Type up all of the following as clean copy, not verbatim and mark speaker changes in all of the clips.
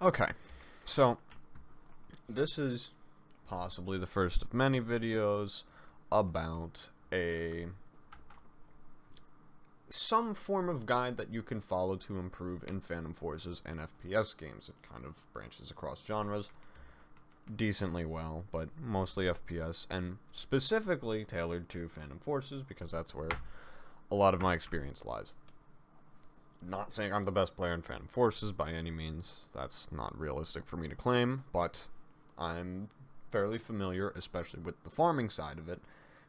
Speaker 1: Okay, so this is possibly the first of many videos about some form of guide that you can follow to improve in Phantom Forces and FPS games. It kind of branches across genres decently well, but mostly FPS and specifically tailored to Phantom Forces because that's where a lot of my experience lies. Not saying I'm the best player in Phantom Forces by any means. That's not realistic for me to claim, but I'm fairly familiar, especially with the farming side of it,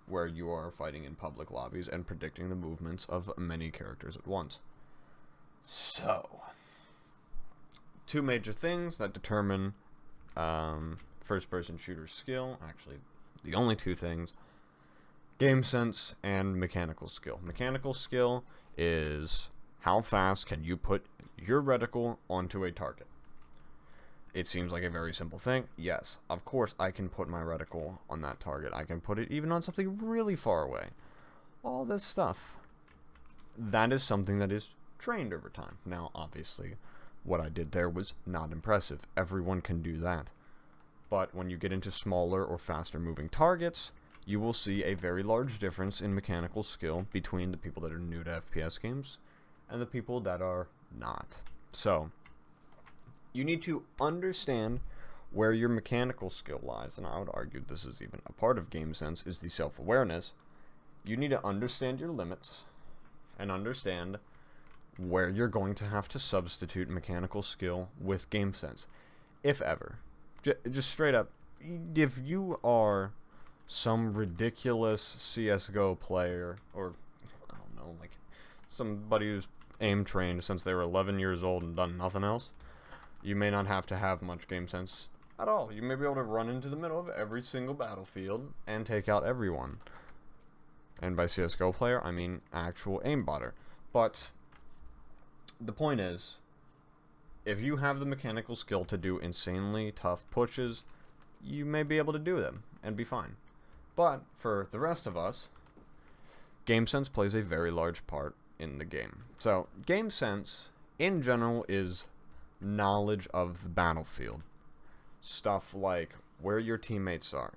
Speaker 1: where you are fighting in public lobbies and predicting the movements of many characters at once. So, two major things that determine first-person shooter skill, actually the only two things: game sense and mechanical skill. Mechanical skill is how fast can you put your reticle onto a target. It seems like a very simple thing. Yes, of course I can put my reticle on that target. I can put it even on something really far away. All this stuff. That is something that is trained over time. Now, obviously, what I did there was not impressive. Everyone can do that. But when you get into smaller or faster moving targets, you will see a very large difference in mechanical skill between the people that are new to FPS games and the people that are not. So, you need to understand where your mechanical skill lies, and I would argue this is even a part of game sense, is the self-awareness. You need to understand your limits and understand where you're going to have to substitute mechanical skill with game sense, if ever. Just straight up, if you are some ridiculous CSGO player, or I don't know, like somebody who's aim trained since they were 11 years old and done nothing else, you may not have to have much game sense at all. You may be able to run into the middle of every single battlefield and take out everyone. And by CSGO player, I mean actual aimbotter. But the point is, if you have the mechanical skill to do insanely tough pushes, you may be able to do them and be fine. But for the rest of us, game sense plays a very large part in the game. So, game sense, in general, is knowledge of the battlefield. Stuff like where your teammates are.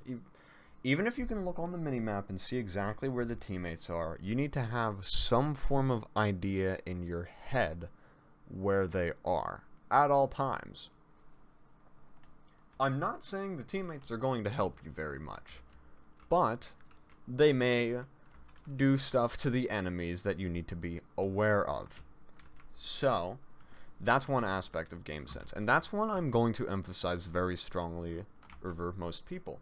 Speaker 1: Even if you can look on the minimap and see exactly where the teammates are, you need to have some form of idea in your head where they are at all times. I'm not saying the teammates are going to help you very much, but they may do stuff to the enemies that you need to be aware of. So, that's one aspect of game sense, and that's one I'm going to emphasize very strongly over most people.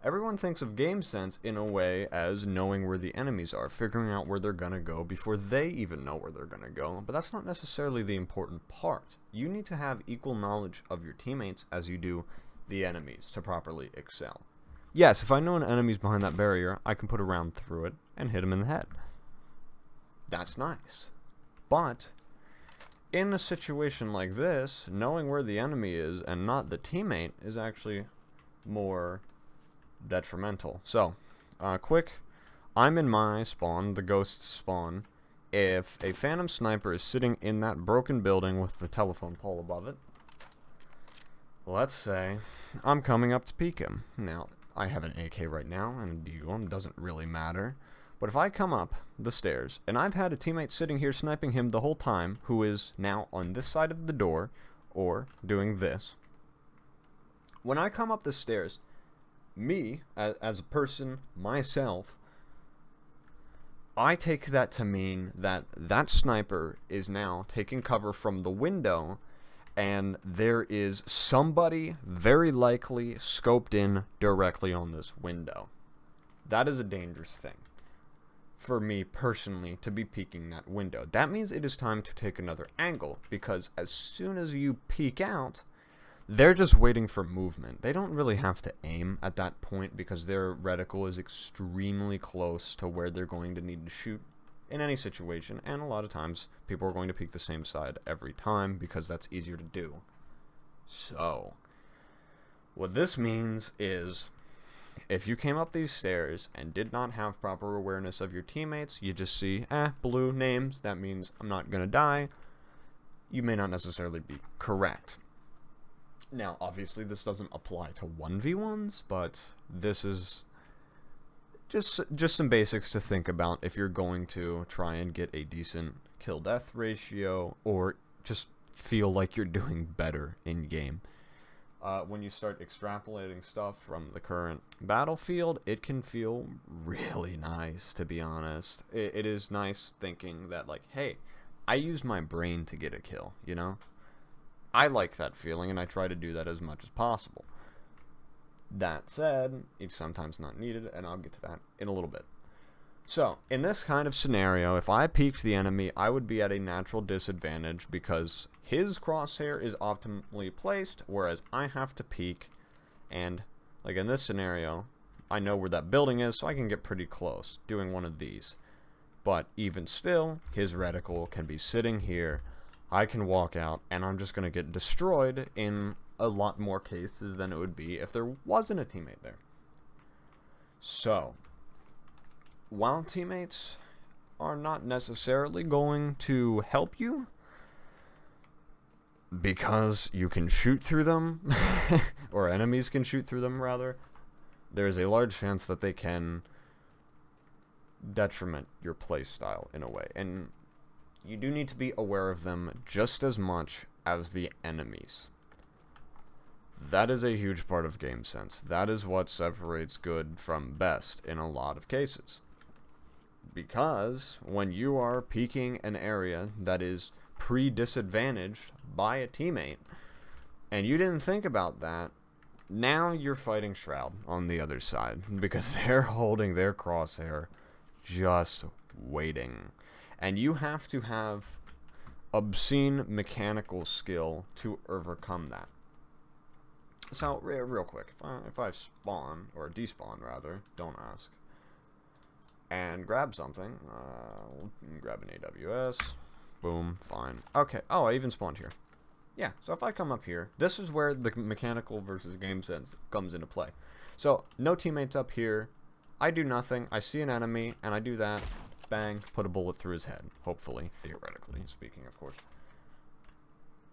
Speaker 1: Everyone thinks of game sense in a way as knowing where the enemies are, figuring out where they're gonna go before they even know where they're gonna go, but that's not necessarily the important part. You need to have equal knowledge of your teammates as you do the enemies to properly excel. Yes, if I know an enemy's behind that barrier, I can put a round through it and hit him in the head. That's nice. But in a situation like this, knowing where the enemy is and not the teammate is actually more detrimental. So, I'm in my spawn, the ghost spawn. If a phantom sniper is sitting in that broken building with the telephone pole above it, let's say I'm coming up to peek him. Now, I have an AK right now and a deagle, and it doesn't really matter. But if I come up the stairs, and I've had a teammate sitting here sniping him the whole time, who is now on this side of the door, or doing this, when I come up the stairs, me, as a person, myself, I take that to mean that that sniper is now taking cover from the window, and there is somebody very likely scoped in directly on this window. That is a dangerous thing for me personally to be peeking that window. That means it is time to take another angle, because as soon as you peek out, they're just waiting for movement. They don't really have to aim at that point because their reticle is extremely close to where they're going to need to shoot in any situation, and a lot of times people are going to peek the same side every time because that's easier to do. So, what this means is, if you came up these stairs and did not have proper awareness of your teammates, you just see, blue names, that means I'm not gonna die, you may not necessarily be correct. Now, obviously, this doesn't apply to 1v1s, but this is just some basics to think about if you're going to try and get a decent kill-death ratio, or just feel like you're doing better in-game. When you start extrapolating stuff from the current battlefield, it can feel really nice, to be honest. It is nice thinking that, like, hey, I use my brain to get a kill, you know? I like that feeling, and I try to do that as much as possible. That said, it's sometimes not needed, and I'll get to that in a little bit. So, in this kind of scenario, if I peeked the enemy, I would be at a natural disadvantage because his crosshair is optimally placed, whereas I have to peek, and, like in this scenario, I know where that building is, so I can get pretty close doing one of these. But even still, his reticle can be sitting here, I can walk out, and I'm just going to get destroyed in a lot more cases than it would be if there wasn't a teammate there. So, while teammates are not necessarily going to help you, because you can shoot through them, or enemies can shoot through them rather, there's a large chance that they can detriment your playstyle in a way. And you do need to be aware of them just as much as the enemies. That is a huge part of game sense. That is what separates good from best in a lot of cases. Because when you are peeking an area that is pre-disadvantaged by a teammate, and you didn't think about that, now you're fighting Shroud on the other side, because they're holding their crosshair just waiting. And you have to have obscene mechanical skill to overcome that. So, real quick, if I spawn, or despawn rather, don't ask, and grab something, grab an AWS, boom, fine. Okay, oh, I even spawned here. Yeah, so if I come up here, this is where the mechanical versus game sense comes into play. So, no teammates up here, I do nothing, I see an enemy, and I do that, bang, put a bullet through his head, hopefully, theoretically speaking, of course.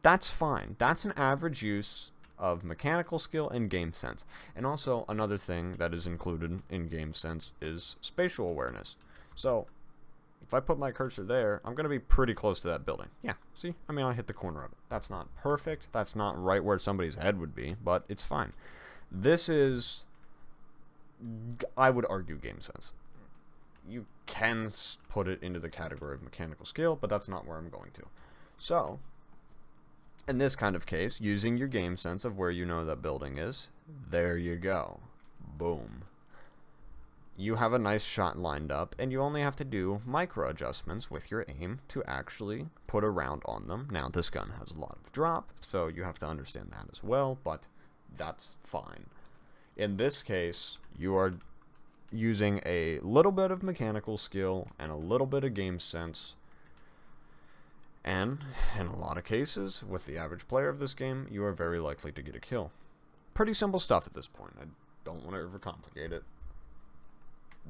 Speaker 1: That's fine. That's an average use of mechanical skill and game sense. And also, another thing that is included in game sense is spatial awareness. So, if I put my cursor there, I'm going to be pretty close to that building. Yeah, see? I mean, I hit the corner of it. That's not perfect. That's not right where somebody's head would be, but it's fine. This is, I would argue, game sense. You can put it into the category of mechanical skill, but that's not where I'm going to. So, in this kind of case, using your game sense of where you know that building is, there you go. Boom. You have a nice shot lined up, and you only have to do micro adjustments with your aim to actually put a round on them. Now, this gun has a lot of drop, so you have to understand that as well, but that's fine. In this case, you are using a little bit of mechanical skill and a little bit of game sense. And, in a lot of cases, with the average player of this game, you are very likely to get a kill. Pretty simple stuff at this point. I don't want to overcomplicate it.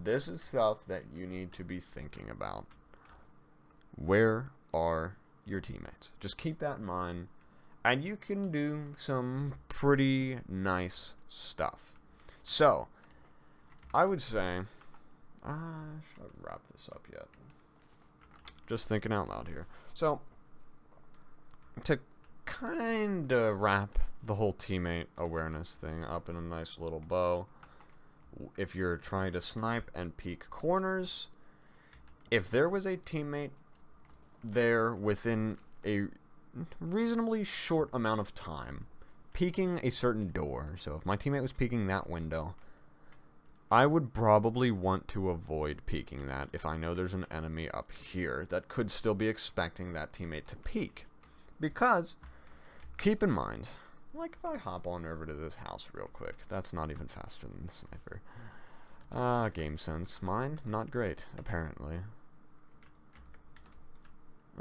Speaker 1: This is stuff that you need to be thinking about. Where are your teammates? Just keep that in mind, and you can do some pretty nice stuff. So, I would say, should I wrap this up yet? Just thinking out loud here. So, to kind of wrap the whole teammate awareness thing up in a nice little bow, if you're trying to snipe and peek corners, if there was a teammate there within a reasonably short amount of time, peeking a certain door, so if my teammate was peeking that window, I would probably want to avoid peeking that if I know there's an enemy up here that could still be expecting that teammate to peek. Because, keep in mind, like if I hop on over to this house real quick, that's not even faster than the sniper. Game sense. Mine, not great, apparently.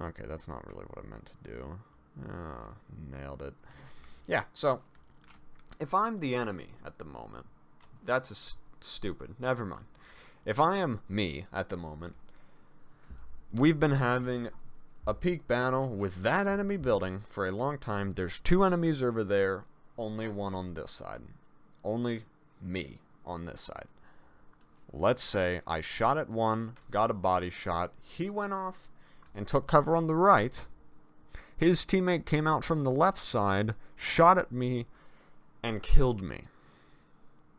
Speaker 1: Okay, that's not really what I meant to do. Nailed it. Yeah, so, if I'm the enemy at the moment, that's stupid. Never mind. If I am me at the moment, we've been having a peak battle with that enemy building for a long time. There's two enemies over there. only one on this side. Only me on this side. Let's say I shot at one, got a body shot, he went off and took cover on the right. His teammate came out from the left side, shot at me, and killed me.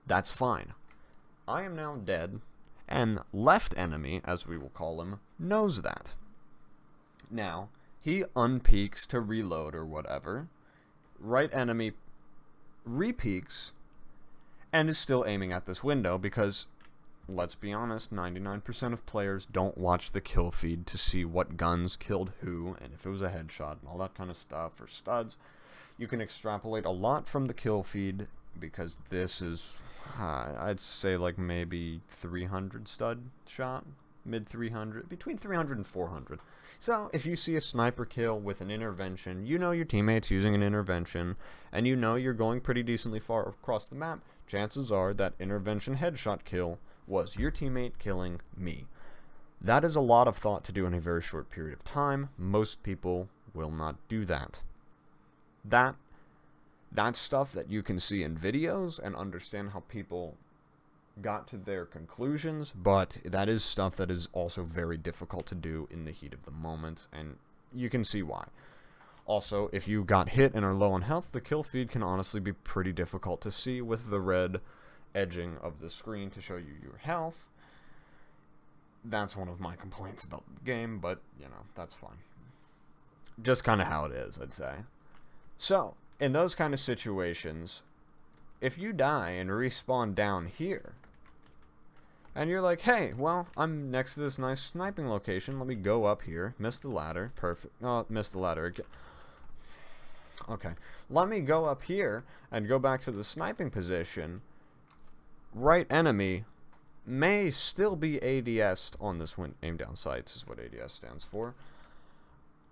Speaker 1: That's fine. I am now dead, and left enemy, as we will call him, knows that. Now, he unpeaks to reload or whatever. Right enemy repeaks and is still aiming at this window because, let's be honest, 99% of players don't watch the kill feed to see what guns killed who, and if it was a headshot and all that kind of stuff, or studs. You can extrapolate a lot from the kill feed because this is, I'd say like maybe 300 stud shot, mid 300, between 300 and 400. So if you see a sniper kill with an intervention, you know your teammate's using an intervention, and you know you're going pretty decently far across the map, chances are that intervention headshot kill was your teammate killing me. That is a lot of thought to do in a very short period of time. Most people will not do that. That's stuff that you can see in videos and understand how people got to their conclusions, but that is stuff that is also very difficult to do in the heat of the moment, and you can see why. Also, if you got hit and are low on health, the kill feed can honestly be pretty difficult to see with the red edging of the screen to show you your health. That's one of my complaints about the game, but, you know, that's fine. Just kind of how it is, I'd say. So, in those kind of situations, if you die and respawn down here, and you're like, hey, well, I'm next to this nice sniping location, let me go up here, miss the ladder, perfect, oh, missed the ladder again. Okay, let me go up here and go back to the sniping position. Right enemy may still be ADS'd on this aim down sights is what ADS stands for.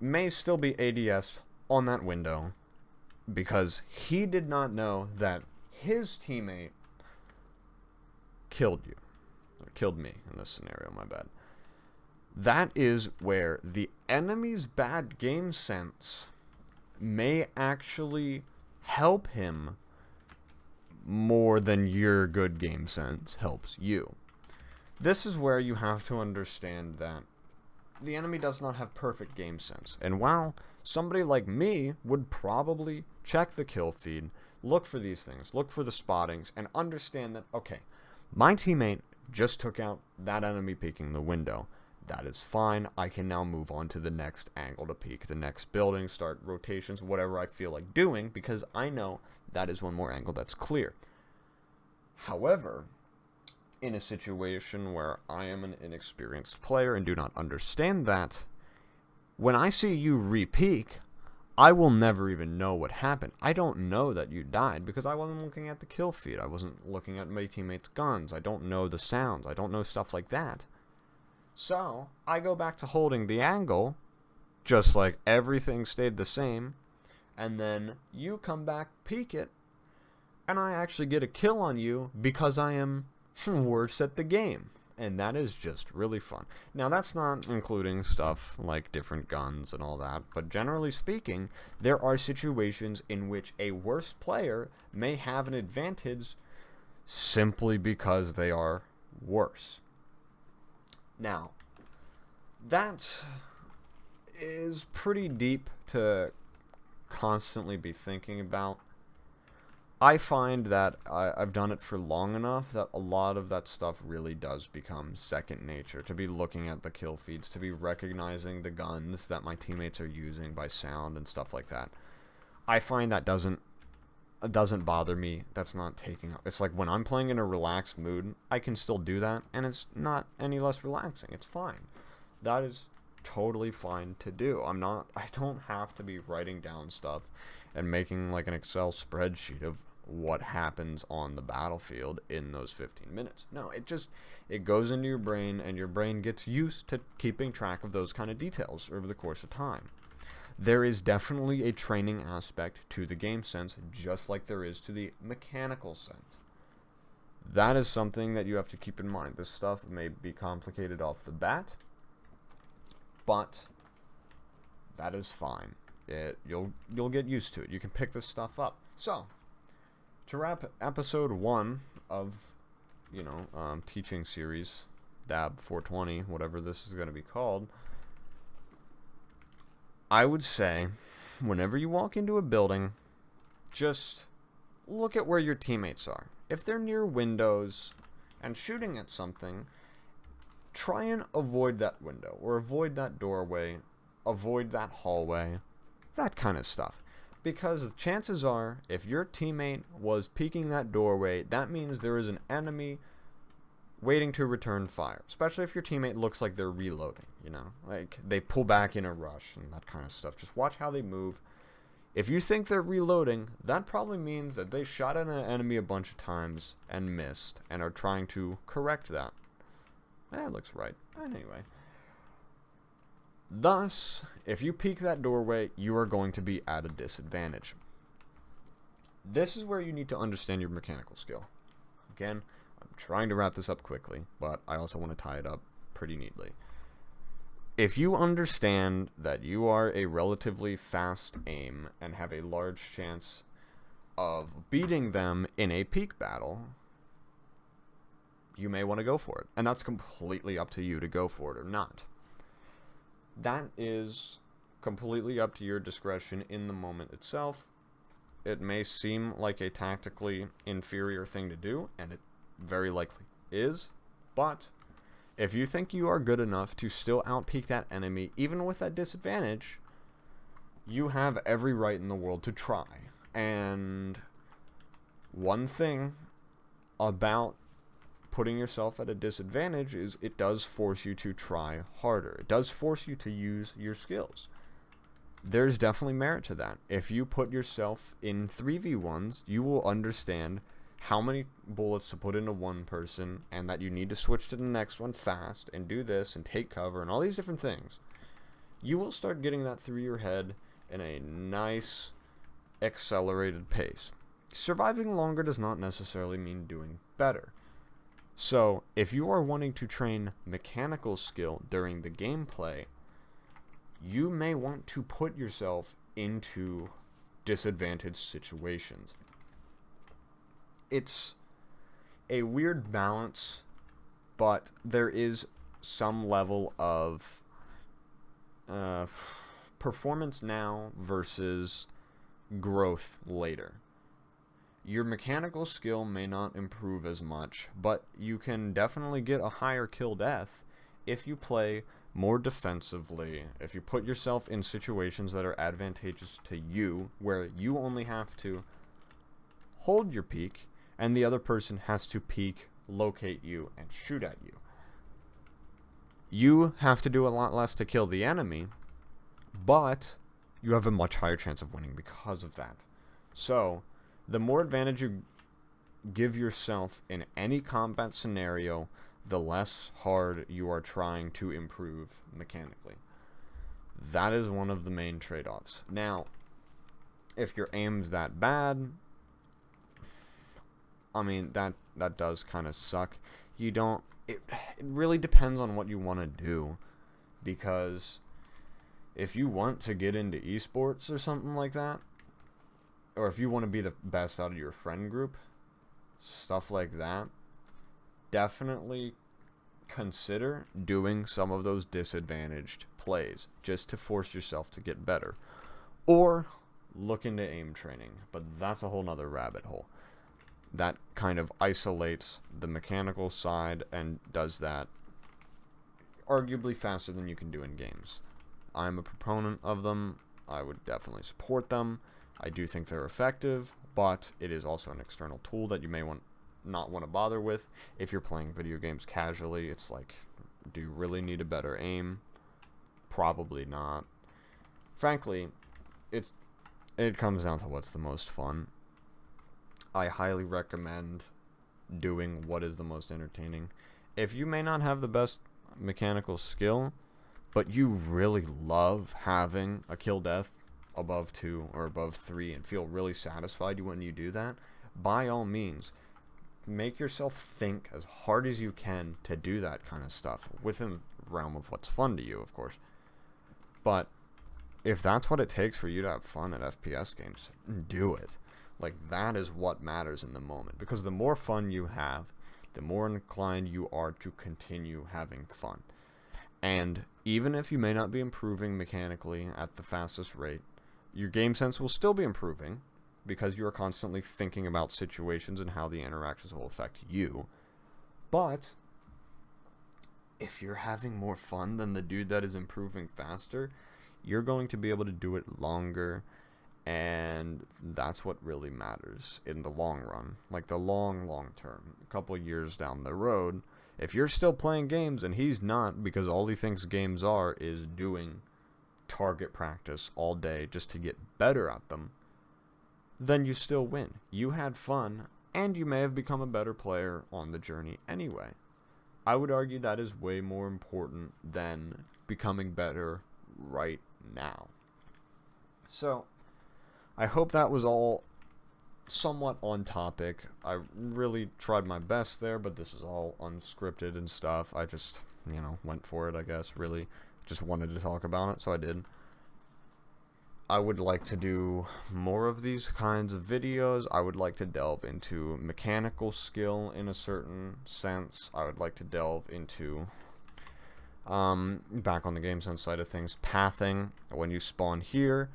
Speaker 1: May still be ADS on that window because he did not know that his teammate killed you. Or killed me in this scenario, my bad. That is where the enemy's bad game sense may actually help him more than your good game sense helps you. This is where you have to understand that the enemy does not have perfect game sense. And while somebody like me would probably check the kill feed, look for these things, look for the spottings, and understand that, okay, my teammate just took out that enemy peeking the window. That is fine. I can now move on to the next angle to peek the next building, start rotations, whatever I feel like doing, because I know that is one more angle that's clear. However, in a situation where I am an inexperienced player and do not understand that, when I see you re-peek, I will never even know what happened. I don't know that you died because I wasn't looking at the kill feed. I wasn't looking at my teammates' guns. I don't know the sounds. I don't know stuff like that. So, I go back to holding the angle, just like everything stayed the same, and then you come back, peek it, and I actually get a kill on you because I am worse at the game. And that is just really fun. Now, that's not including stuff like different guns and all that, but generally speaking, there are situations in which a worse player may have an advantage simply because they are worse. Now, that is pretty deep to constantly be thinking about. I find that I've done it for long enough that a lot of that stuff really does become second nature. To be looking at the kill feeds, to be recognizing the guns that my teammates are using by sound and stuff like that. I find that doesn't bother me. That's not taking up. It's like when I'm playing in a relaxed mood, I can still do that, and it's not any less relaxing. It's fine. That is totally fine to do. I don't have to be writing down stuff and making like an Excel spreadsheet of what happens on the battlefield in those 15 minutes. No, it goes into your brain, and your brain gets used to keeping track of those kind of details over the course of time. There is definitely a training aspect to the game sense, just like there is to the mechanical sense. That is something that you have to keep in mind. This stuff may be complicated off the bat, but that is fine. You'll get used to it. You can pick this stuff up. So, To wrap episode 1 of, teaching series, DAB 420, whatever this is going to be called, I would say, whenever you walk into a building, just look at where your teammates are. If they're near windows and shooting at something, try and avoid that window, or avoid that doorway, avoid that hallway, that kind of stuff. Because chances are, if your teammate was peeking that doorway, that means there is an enemy waiting to return fire. Especially if your teammate looks like they're reloading, like they pull back in a rush and that kind of stuff. Just watch how they move. If you think they're reloading, that probably means that they shot at an enemy a bunch of times and missed and are trying to correct that. That looks right. Anyway. Thus, if you peek that doorway, you are going to be at a disadvantage. This is where you need to understand your mechanical skill. Again, I'm trying to wrap this up quickly, but I also want to tie it up pretty neatly. If you understand that you are a relatively fast aim and have a large chance of beating them in a peak battle, you may want to go for it. And that's completely up to you to go for it or not. That is completely up to your discretion in the moment itself. It may seem like a tactically inferior thing to do, and it very likely is, but if you think you are good enough to still outpeak that enemy, even with that disadvantage, you have every right in the world to try. And one thing about putting yourself at a disadvantage is it does force you to try harder. It does force you to use your skills. There's definitely merit to that. If you put yourself in 3v1s, you will understand how many bullets to put into one person and that you need to switch to the next one fast and do this and take cover and all these different things. You will start getting that through your head in a nice accelerated pace. Surviving longer does not necessarily mean doing better. So, if you are wanting to train mechanical skill during the gameplay, you may want to put yourself into disadvantaged situations. It's a weird balance, but there is some level of performance now versus growth later. Your mechanical skill may not improve as much, but you can definitely get a higher kill death if you play more defensively, if you put yourself in situations that are advantageous to you, where you only have to hold your peak, and the other person has to peek, locate you, and shoot at you. You have to do a lot less to kill the enemy, but you have a much higher chance of winning because of that. So, the more advantage you give yourself in any combat scenario, the less hard you are trying to improve mechanically. That is one of the main trade-offs. Now, if your aim's that bad, I mean, that does kind of suck. It really depends on what you want to do, because if you want to get into esports or something like that, or if you want to be the best out of your friend group, stuff like that, definitely consider doing some of those disadvantaged plays just to force yourself to get better. Or look into aim training, but that's a whole nother rabbit hole. That kind of isolates the mechanical side and does that arguably faster than you can do in games. I'm a proponent of them. I would definitely support them. I do think they're effective, but it is also an external tool that you may not want to bother with. If you're playing video games casually, it's like, do you really need a better aim? Probably not. Frankly, it comes down to what's the most fun. I highly recommend doing what is the most entertaining. If you may not have the best mechanical skill, but you really love having a kill death above 2 or above 3 and feel really satisfied when you do that, by all means, make yourself think as hard as you can to do that kind of stuff within the realm of what's fun to you, of course. But if that's what it takes for you to have fun at FPS games, do it. Like, that is what matters in the moment. Because the more fun you have, the more inclined you are to continue having fun. And even if you may not be improving mechanically at the fastest rate, your game sense will still be improving because you are constantly thinking about situations and how the interactions will affect you. But if you're having more fun than the dude that is improving faster, you're going to be able to do it longer, and that's what really matters in the long run. Like, the long term, a couple years down the road, if you're still playing games and he's not, because all he thinks games are is doing target practice all day just to get better at them, then you still win. You had fun, and you may have become a better player on the journey anyway. I would argue that is way more important than becoming better right now. So, I hope that was all somewhat on topic. I really tried my best there, but this is all unscripted and stuff. I just, went for it, I guess. Really just wanted to talk about it, so I did. I would like to do more of these kinds of videos. I would like to delve into mechanical skill in a certain sense. I would like to delve into, back on the game sense side of things, pathing. When you spawn here,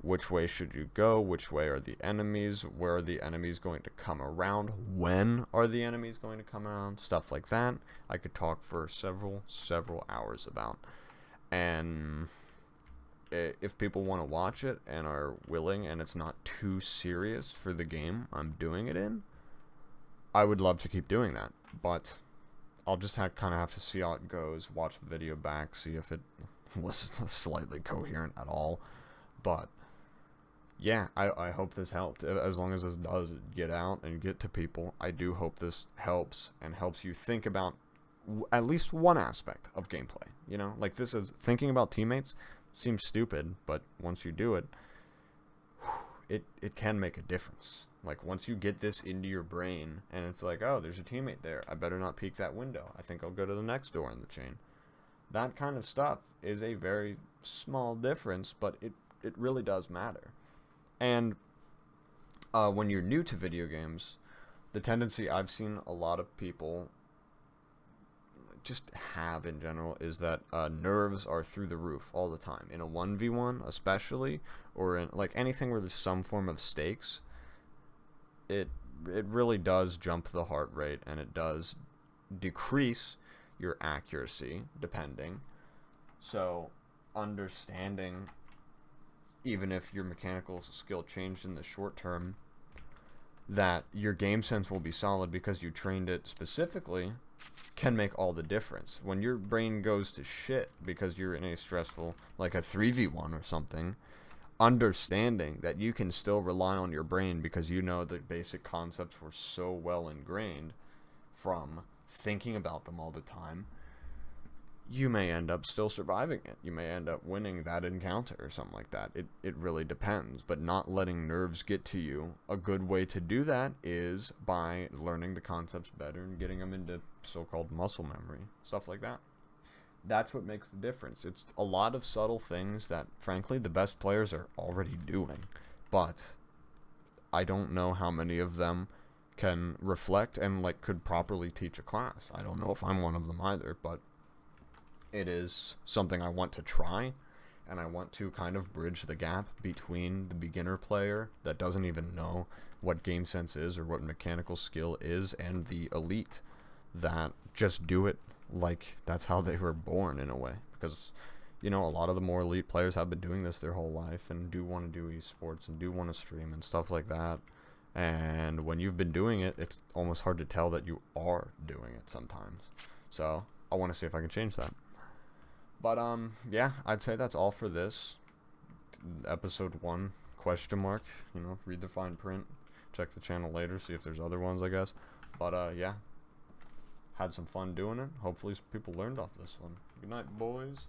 Speaker 1: which way should you go? Which way are the enemies? Where are the enemies going to come around? When are the enemies going to come around? Stuff like that. I could talk for several hours about. And if people want to watch it and are willing and it's not too serious for the game I'm doing it in, I would love to keep doing that. But I'll just kind of have to see how it goes, watch the video back, see if it was slightly coherent at all. But yeah, I hope this helped. As long as this does get out and get to people, I do hope this helps and helps you think about at least one aspect of gameplay. Like, this is thinking about teammates seems stupid, but once you do it, it can make a difference. Like, once you get this into your brain and it's like, oh, there's a teammate there, I better not peek that window, I think I'll go to the next door in the chain. That kind of stuff is a very small difference, but it really does matter. And when you're new to video games, the tendency I've seen a lot of people just have in general is that nerves are through the roof all the time. In a 1v1 especially, or in like anything where there's some form of stakes, it really does jump the heart rate, and it does decrease your accuracy depending. So understanding, even if your mechanical skill changed in the short term, that your game sense will be solid because you trained it specifically, can make all the difference. When your brain goes to shit because you're in a stressful, like a 3v1 or something, understanding that you can still rely on your brain because you know the basic concepts were so well ingrained from thinking about them all the time, you may end up still surviving it. You may end up winning that encounter or something like that. It really depends. But not letting nerves get to you, a good way to do that is by learning the concepts better and getting them into so-called muscle memory, stuff like that. That's what makes the difference. It's a lot of subtle things that, frankly, the best players are already doing. But I don't know how many of them can reflect and could properly teach a class. I don't know if I'm one of them either, but it is something I want to try, and I want to kind of bridge the gap between the beginner player that doesn't even know what game sense is or what mechanical skill is, and the elite that just do it like that's how they were born in a way. Because, a lot of the more elite players have been doing this their whole life and do want to do esports and do want to stream and stuff like that. And when you've been doing it, it's almost hard to tell that you are doing it sometimes. So I want to see if I can change that. But, yeah, I'd say that's all for this. Episode 1, ? Read the fine print. Check the channel later, see if there's other ones, I guess. But, yeah. Had some fun doing it. Hopefully some people learned off this one. Good night, boys.